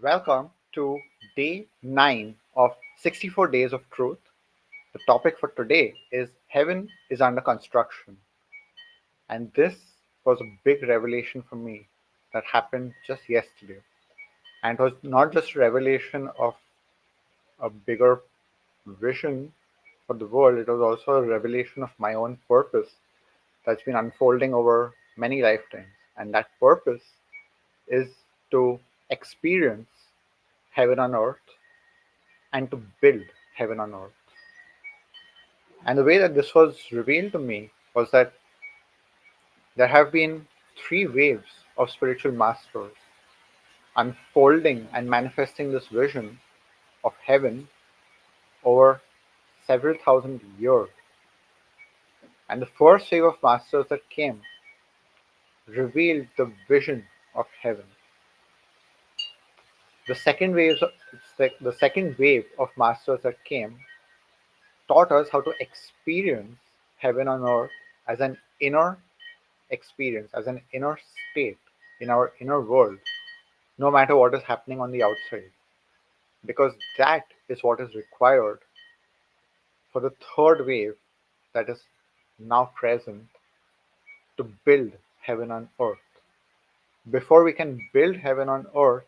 Welcome to day 9 of 64 Days of Truth. The topic for today is Heaven is Under Construction. And this was a big revelation for me that happened just yesterday. And it was not just a revelation of a bigger vision for the world, it was also a revelation of my own purpose that's been unfolding over many lifetimes. And that purpose is to experience heaven on earth and to build heaven on earth. And the way that this was revealed to me was that there have been three waves of spiritual masters unfolding and manifesting this vision of heaven over several thousand years. And the first wave of masters that came revealed the vision of heaven. The second wave of masters that came taught us how to experience heaven on earth as an inner experience, as an inner state in our inner world, no matter what is happening on the outside. Because that is what is required for the third wave that is now present to build heaven on earth. Before we can build heaven on earth,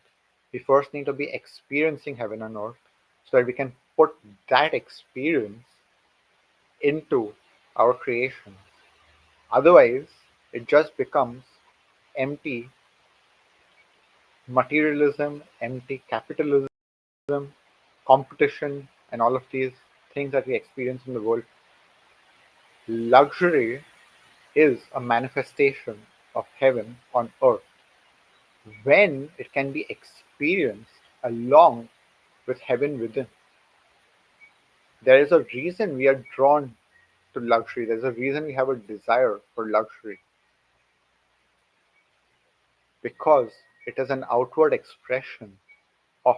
we first need to be experiencing heaven on earth so that we can put that experience into our creation. Otherwise, it just becomes empty materialism, empty capitalism, competition, and all of these things that we experience in the world. Luxury is a manifestation of heaven on earth when it can be experienced along with heaven within. There is a reason we are drawn to luxury, there's a reason we have a desire for luxury because it is an outward expression of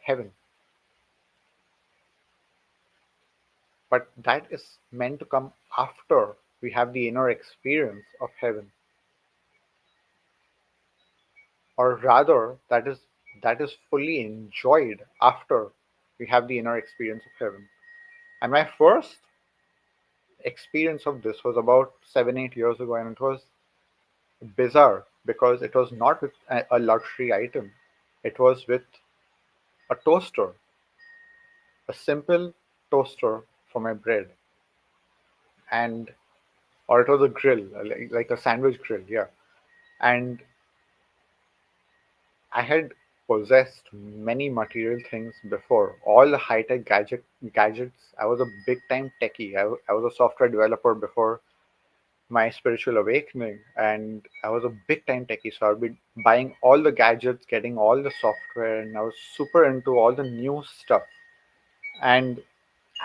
heaven. But that is meant to come after we have the inner experience of heaven, or rather, that is fully enjoyed after we have the inner experience of heaven. And my first experience of this was about 7 8 years ago, and it was bizarre because it was not with a luxury item. It was with a toaster, a simple toaster for my bread, and or it was a grill, like a sandwich grill, yeah. And I had possessed many material things before, all the high-tech gadgets. I was a big-time techie. I was a software developer before my spiritual awakening, and I was a big-time techie. So I'd be buying all the gadgets, getting all the software, and I was super into all the new stuff. And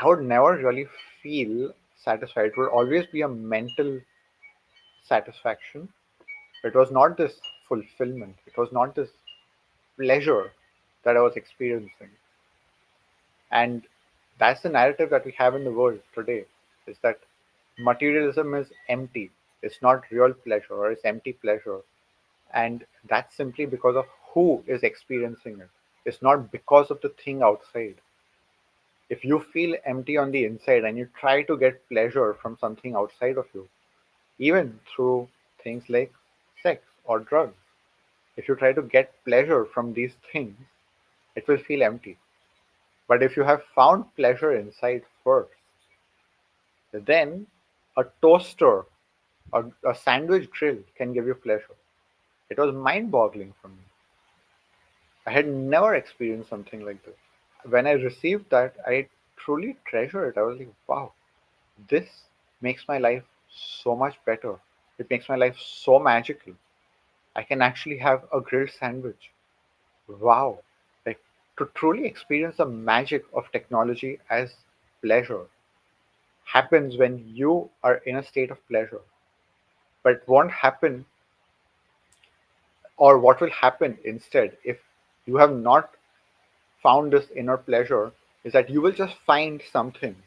I would never really feel satisfied. It would always be a mental satisfaction. It was not this fulfillment. It was not this pleasure that I was experiencing. And that's the narrative that we have in the world today is that materialism is empty. It's not real pleasure or it's empty pleasure. And that's simply because of who is experiencing it. It's not because of the thing outside. If you feel empty on the inside and you try to get pleasure from something outside of you, even through things like sex or drugs, if you try to get pleasure from these things, it will feel empty. But if you have found pleasure inside first, then a toaster or a sandwich grill can give you pleasure. It was mind boggling for me. I had never experienced something like this. When I received that, I truly treasured it. I was like, wow, this makes my life so much better. It makes my life so magical. I can actually have a grilled sandwich. Wow. Like to truly experience the magic of technology as pleasure happens when you are in a state of pleasure. But it won't happen, or what will happen instead if you have not found this inner pleasure is that you will just find something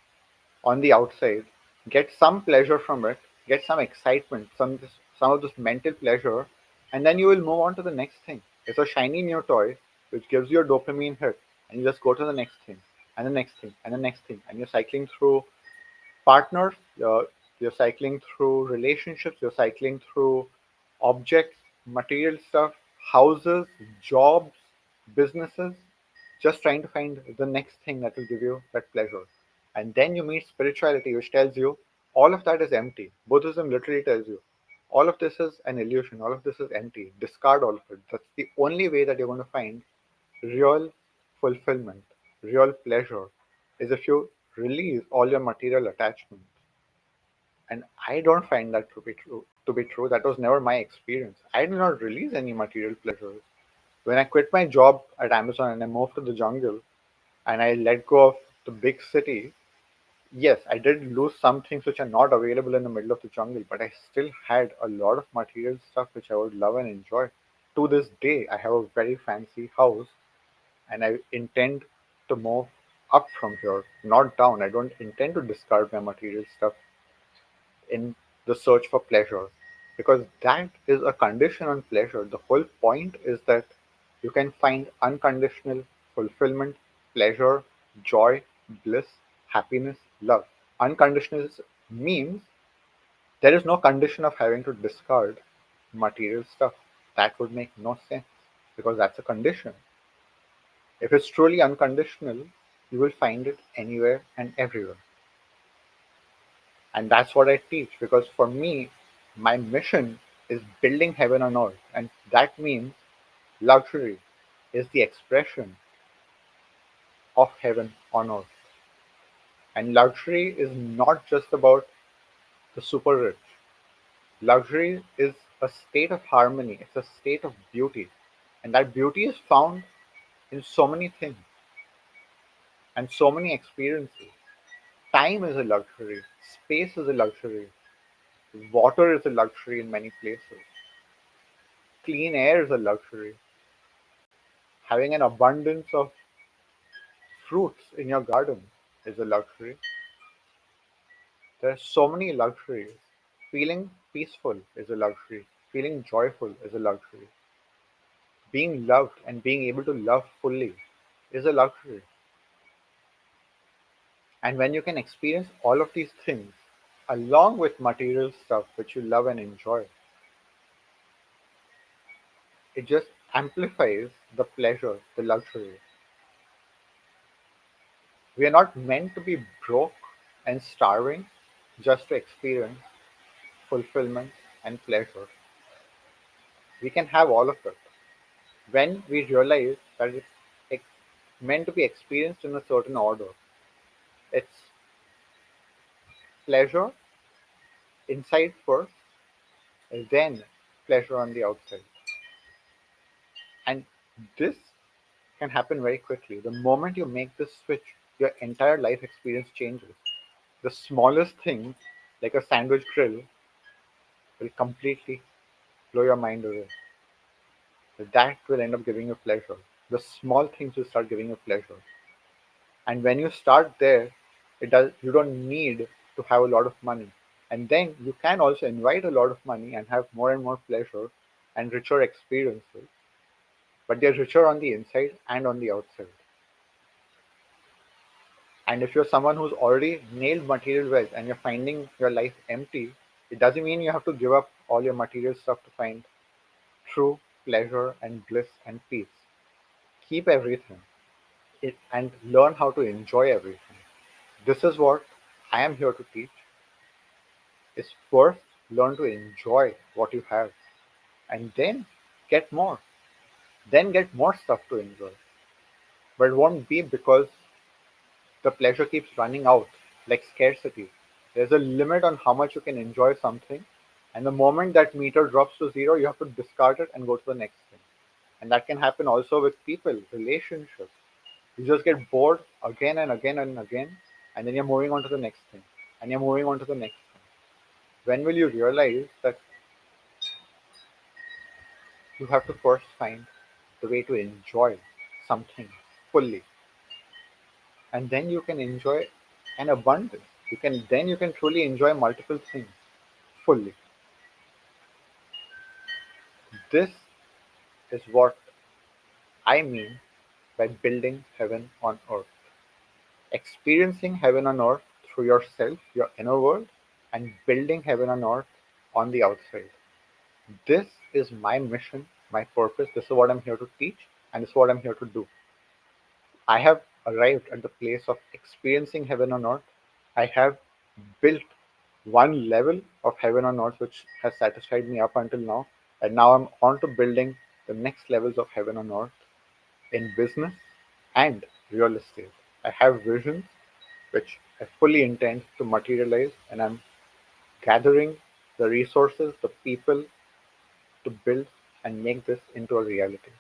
on the outside, get some pleasure from it, get some excitement, some of this mental pleasure, and then you will move on to the next thing. It's a shiny new toy. which gives you a dopamine hit, and you just go to the next thing, and the next thing, and the next thing, and you're cycling through partners, you're cycling through relationships, you're cycling through objects, material stuff, houses, jobs, businesses, just trying to find the next thing that will give you that pleasure. And then you meet spirituality, which tells you all of that is empty. Buddhism literally tells you all of this is an illusion, all of this is empty. Discard all of it. That's the only way that you're going to find real fulfillment, real pleasure, is if you release all your material attachments. And I don't find that to be true. To be true, that was never my experience. I did not release any material pleasures. When I quit my job at Amazon and I moved to the jungle and I let go of the big city, yes, I did lose some things which are not available in the middle of the jungle, but I still had a lot of material stuff which I would love and enjoy. To this day, I have a very fancy house and I intend to move up from here, not down. I don't intend to discard my material stuff in the search for pleasure because that is a condition on pleasure. The whole point is that you can find unconditional fulfillment, pleasure, joy, bliss, happiness, love. Unconditional means there is no condition of having to discard material stuff. That would make no sense because that's a condition. If it's truly unconditional, you will find it anywhere and everywhere. And that's what I teach because for me, my mission is building heaven on earth. And that means luxury is the expression of heaven on earth. And luxury is not just about the super rich. Luxury is a state of harmony, it's a state of beauty. And that beauty is found in so many things and so many experiences. Time is a luxury, space is a luxury, water is a luxury in many places, clean air is a luxury, having an abundance of fruits in your garden is a luxury. There are so many luxuries. Feeling peaceful is a luxury. Feeling joyful is a luxury. Being loved and being able to love fully is a luxury. And when you can experience all of these things along with material stuff which you love and enjoy, it just amplifies the pleasure, the luxury. We are not meant to be broke and starving just to experience fulfillment and pleasure. We can have all of it when we realize that it's ex- meant to be experienced in a certain order. It's pleasure inside first, and then pleasure on the outside. And this can happen very quickly. The moment you make this switch, your entire life experience changes. The smallest thing, like a sandwich grill, will completely blow your mind away. That will end up giving you pleasure. The small things will start giving you pleasure. And when you start there, it does you don't need to have a lot of money. And then you can also invite a lot of money and have more and more pleasure and richer experiences. But they're richer on the inside and on the outside. And if you're someone who's already nailed material wealth and you're finding your life empty, it doesn't mean you have to give up all your material stuff to find true pleasure and bliss and peace. Keep everything and learn how to enjoy everything. This is what I am here to teach is first learn to enjoy what you have and then get more. Then get more stuff to enjoy. But it won't be because the pleasure keeps running out like scarcity. There's a limit on how much you can enjoy something. And the moment that meter drops to zero, you have to discard it and go to the next thing. And that can happen also with people, relationships. You just get bored again and again and again, and then you're moving on to the next thing. And you're moving on to the next thing. When will you realize that you have to first find the way to enjoy something fully? And then you can enjoy an abundance. You can truly enjoy multiple things fully. This is what I mean by building heaven on earth, experiencing heaven on earth through yourself, your inner world, and building heaven on earth on the outside. This is my mission, my purpose. This is what I'm here to teach, and this is what I'm here to do. I have arrived at the place of experiencing heaven on earth. I have built one level of heaven on earth which has satisfied me up until now, and now I'm on to building the next levels of heaven on earth in business and real estate. I have visions which I fully intend to materialize, and I'm gathering the resources, the people to build and make this into a reality.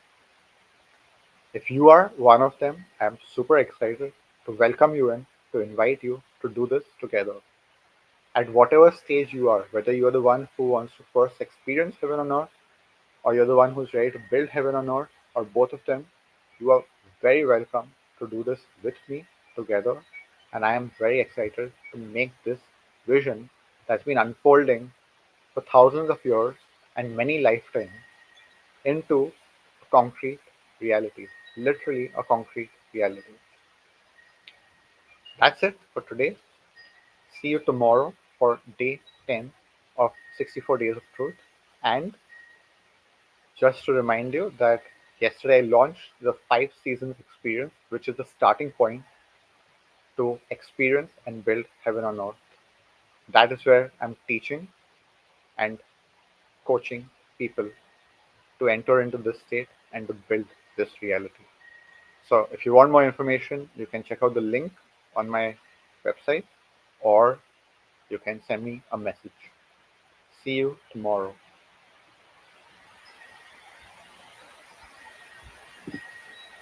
If you are one of them, I'm super excited to welcome you in, to invite you to do this together. At whatever stage you are, whether you're the one who wants to first experience heaven on earth, or you're the one who's ready to build heaven on earth, or both of them, you are very welcome to do this with me together. And I am very excited to make this vision that's been unfolding for thousands of years and many lifetimes into a concrete reality, literally a concrete reality. That's it for today. See you tomorrow for day 10 of 64 Days of Truth. And just to remind you that yesterday I launched the 5 seasons experience, which is the starting point to experience and build heaven on earth. That is where I'm teaching and coaching people to enter into this state and to build this reality. So, if you want more information, you can check out the link on my website or you can send me a message. See you tomorrow.